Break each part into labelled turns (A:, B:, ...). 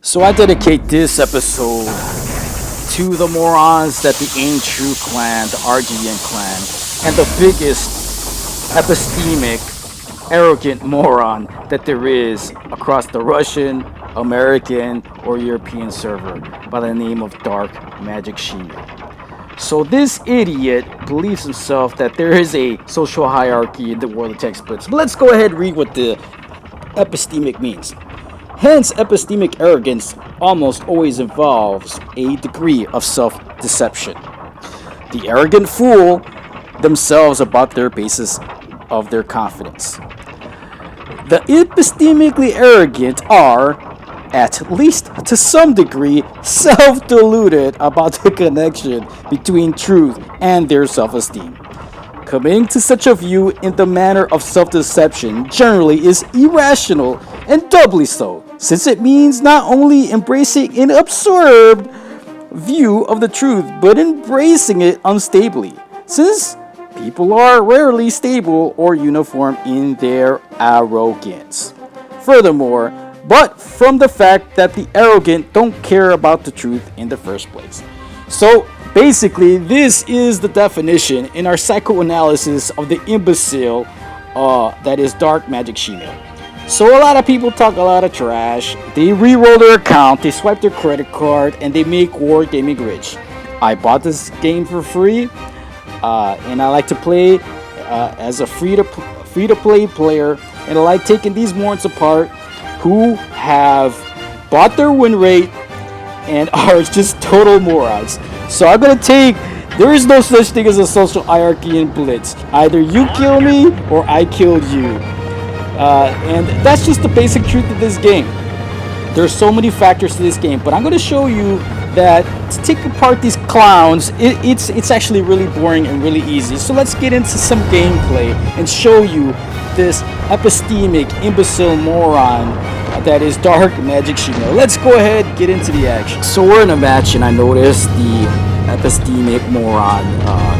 A: So I dedicate this episode to the morons that the Ain't True clan, the RGN clan, and the biggest epistemic, arrogant moron that there is across the Russian, American, or European server by the name of Dark Magic Shield. So this idiot believes himself that there is a social hierarchy in the world of text splits. But let's go ahead and read what the epistemic means. Hence, epistemic arrogance almost always involves a degree of self-deception. The arrogant fool themselves about their basis of their confidence. The epistemically arrogant are, at least to some degree, self-deluded about the connection between truth and their self-esteem. Committing to such a view in the manner of self-deception generally is irrational and doubly so, since it means not only embracing an absurd view of the truth, but embracing it unstably, since people are rarely stable or uniform in their arrogance. Furthermore, but from the fact that the arrogant don't care about the truth in the first place. So basically, this is the definition in our psychoanalysis of the imbecile that is Dark Magic Shield. So a lot of people talk a lot of trash, they re-roll their account, they swipe their credit card, and they make wargaming rich. I bought this game for free, and I like to play as a free-to-play player, and I like taking these morons apart who have bought their win rate and are just total morons. So I'm gonna take, there is no such thing as a social hierarchy in Blitz. Either you kill me or I killed you. And that's just the basic truth of this game. There's so many factors to this game, but I'm gonna show you that to take apart these clowns, it's actually really boring and really easy. So let's get into some gameplay and show you this epistemic imbecile moron that is Dark Magic Shield. Let's go ahead and get into the action. So we're in a match and I noticed the epistemic moron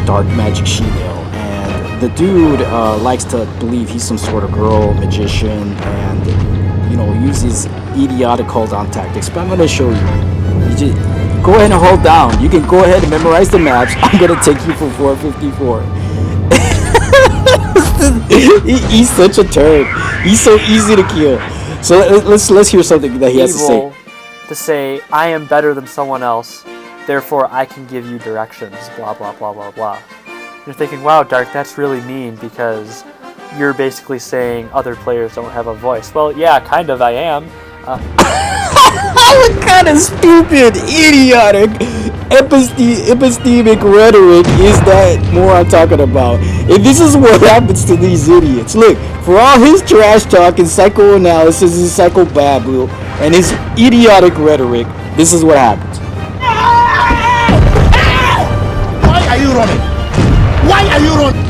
A: Dark Magic Shield, and the dude likes to believe he's some sort of girl magician and uses idiotic hold down tactics, but I'm going to show you. You just go ahead and hold down. You can go ahead and memorize the maps. I'm going to take you for 454. He's such a turd. He's so easy to kill. So let's hear something that he has to say.
B: To say, I am better than someone else, therefore I can give you directions, blah blah blah blah blah. You're thinking, wow, Dark, that's really mean because you're basically saying other players don't have a voice. Well, yeah, kind of, I am.
A: What kind of stupid, idiotic, epistemic rhetoric is that moron talking about? And this is what happens to these idiots. Look, for all his trash talk and psychoanalysis and psychobabble and his idiotic rhetoric, this is what happens.
C: Why are you running? Why are you running?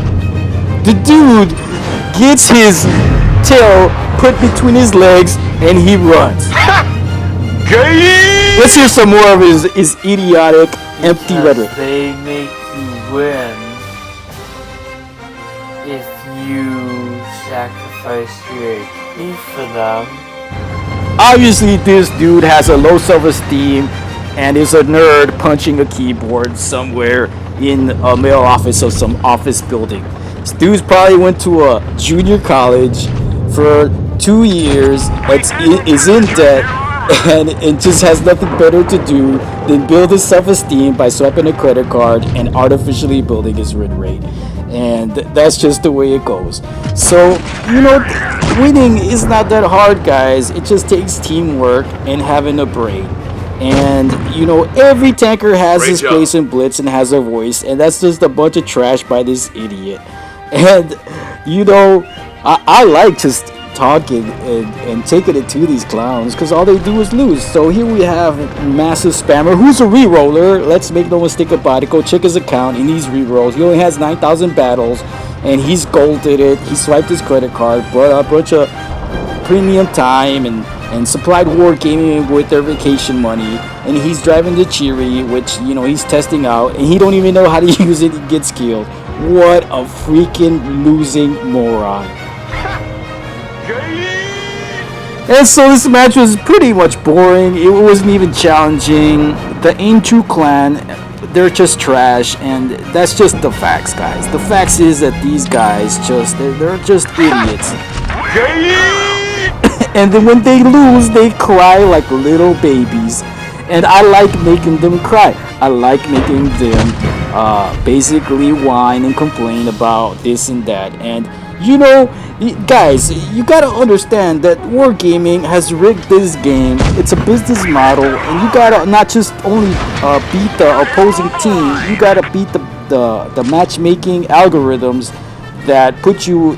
A: The dude gets his tail put between his legs and he runs. Let's hear some more of his idiotic, empty rhetoric.
B: They make you win if you sacrifice your HP for them.
A: Obviously, this dude has a low self-esteem and is a nerd punching a keyboard somewhere in a mail office of some office building. This dude probably went to a junior college for 2 years, is in debt, and just has nothing better to do than build his self-esteem by swiping a credit card and artificially building his win rate. And that's just the way it goes. So, winning is not that hard, guys. It just takes teamwork and having a brain. And, every tanker has his place in Blitz and has a voice, and that's just a bunch of trash by this idiot. And, I like just talking and taking it to these clowns because all they do is lose. So here we have massive spammer who's a re-roller. Let's make no mistake about it. Go check his account in these re-rolls. He only has 9,000 battles and he's golded it. He swiped his credit card, brought a bunch of premium time and supplied wargaming with their vacation money, and he's driving the Cheery, which he's testing out, and he don't even know how to use it. He gets killed. What a freaking losing moron. And so this match was pretty much boring. It wasn't even challenging. The Aim True clan, they're just trash, and that's just the facts, guys. The facts is that these guys they're just idiots. And then when they lose, they cry like little babies. And I like making them cry. I like making them basically whine and complain about this and that. And you know, guys, you gotta understand that wargaming has rigged this game. It's a business model, and you gotta not just only beat the opposing team. You gotta beat the matchmaking algorithms that put you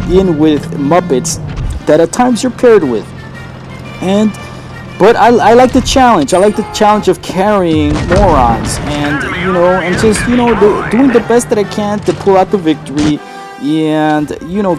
A: in with Muppets that at times you're paired with. But I like the challenge. I like the challenge of carrying morons, and just doing the best that I can to pull out the victory, and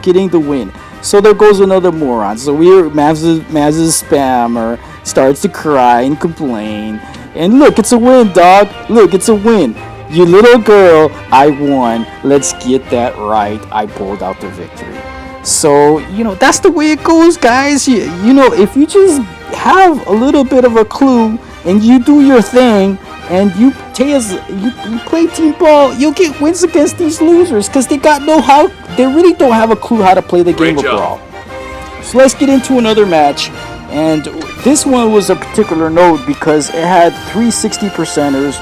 A: getting the win. So there goes another moron. So Mav's spammer starts to cry and complain. And look, it's a win, dog. Look, it's a win. You little girl, I won. Let's get that right. I pulled out the victory. So, that's the way it goes, guys. If you just have a little bit of a clue and you do your thing and you play team ball, you'll get wins against these losers because they really don't have a clue how to play the game of Brawl. So let's get into another match. And this one was a particular note because it had 360%ers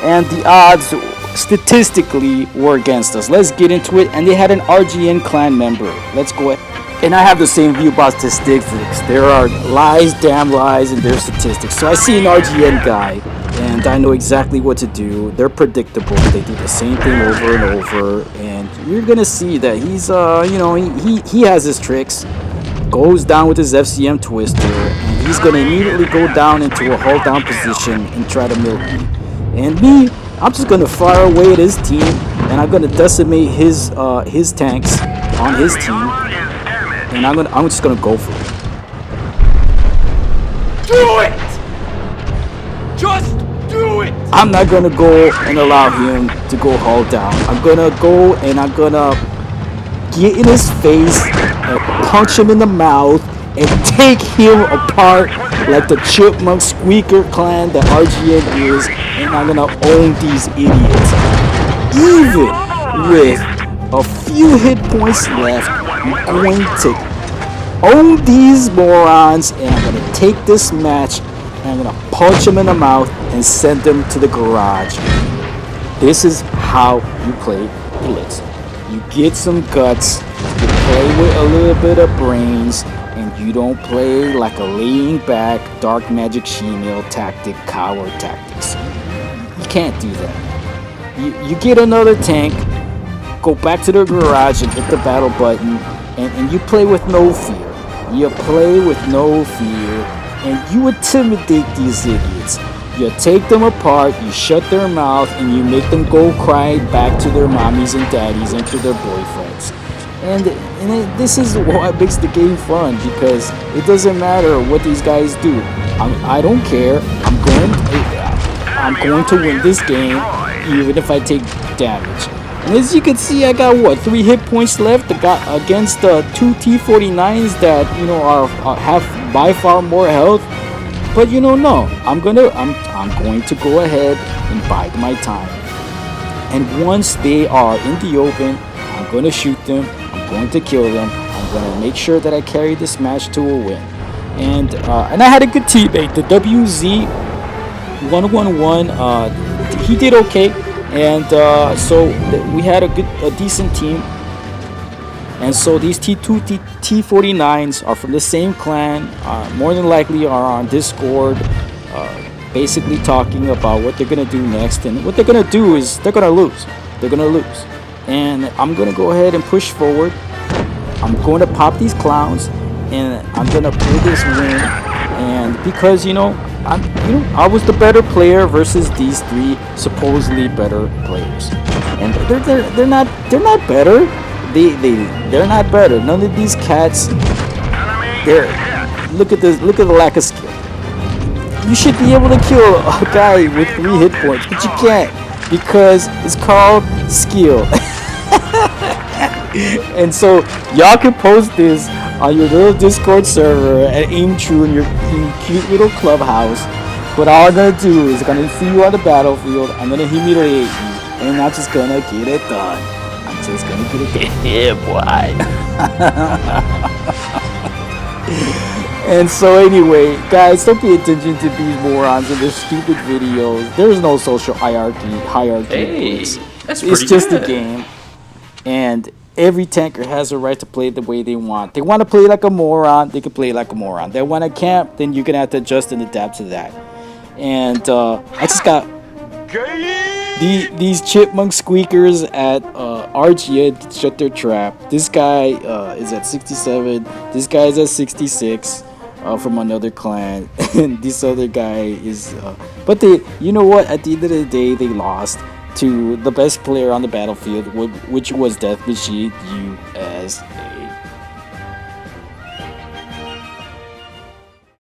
A: and the odds statistically were against us. Let's get into it. And they had an RGN clan member. Let's go ahead. And I have the same view about statistics. There are lies, damn lies, and there's statistics. So I see an RGN guy, and I know exactly what to do. They're predictable. They do the same thing over and over, and you're gonna see that he's, he has his tricks. Goes down with his FCM twister, and he's gonna immediately go down into a hold down position and try to milk me. And me, I'm just gonna fire away at his team, and I'm gonna decimate his tanks on his team. And I'm just gonna go for it.
D: Do it! Just do it!
A: I'm not gonna go and allow him to go haul down. I'm gonna go and I'm gonna get in his face and punch him in the mouth and take him apart like the Chipmunk Squeaker clan that RGN is. And I'm gonna own these idiots. Even with a few hit points left, I'm going to own these morons, and I'm going to take this match and I'm going to punch them in the mouth and send them to the garage. This is how you play Blitz. You get some guts, you play with a little bit of brains, and you don't play like a laying back dark magic she-male tactic, coward tactics. You can't do that. You get another tank, go back to the garage and hit the battle button, and you play with no fear. You play with no fear, and you intimidate these idiots. You take them apart, you shut their mouth, and you make them go cry back to their mommies and daddies and to their boyfriends. And this is what makes the game fun, because it doesn't matter what these guys do. I don't care. I'm going to win this game, even if I take damage. And as you can see, I got 3 hit points left. I got against 2 T49s that have by far more health. But no, I'm going to go ahead and bide my time. And once they are in the open, I'm going to shoot them. I'm going to kill them. I'm going to make sure that I carry this match to a win. And I had a good teammate, the WZ111. He did okay. And so we had a decent team. And so these T49s are from the same clan, more than likely are on Discord, basically talking about what they're going to do next. And what they're going to do is they're going to lose. They're going to lose. And I'm going to go ahead and push forward. I'm going to pop these clowns, and I'm going to pull this win. And because, I was the better player versus these 3 supposedly better players. And they're not better. They're not better. None of these cats. Look at the lack of skill. You should be able to kill a guy with 3 hit points, but you can't because it's called skill. And so y'all can post this on your little Discord server and aim true in your cute little clubhouse. What I'm gonna do is gonna see you on the battlefield. I'm gonna humiliate you, and I'm just gonna get it done. I'm just gonna get it done. Yeah, boy. And so anyway, guys, don't pay attention to these morons in their stupid videos. There's no social hierarchy.
E: Hey, that's pretty
A: It's just
E: good.
A: a game, and every tanker has a right to play the way they want. They want to play like a moron, they can play like a moron. They want to camp, then you're gonna have to adjust and adapt to that. And I just got these chipmunk squeakers at RGA shut their trap. This guy is at 67. This guy is at 66 from another clan, and this other guy is. But they, you know what? At the end of the day, they lost to the best player on the battlefield, which was Death Machine USA.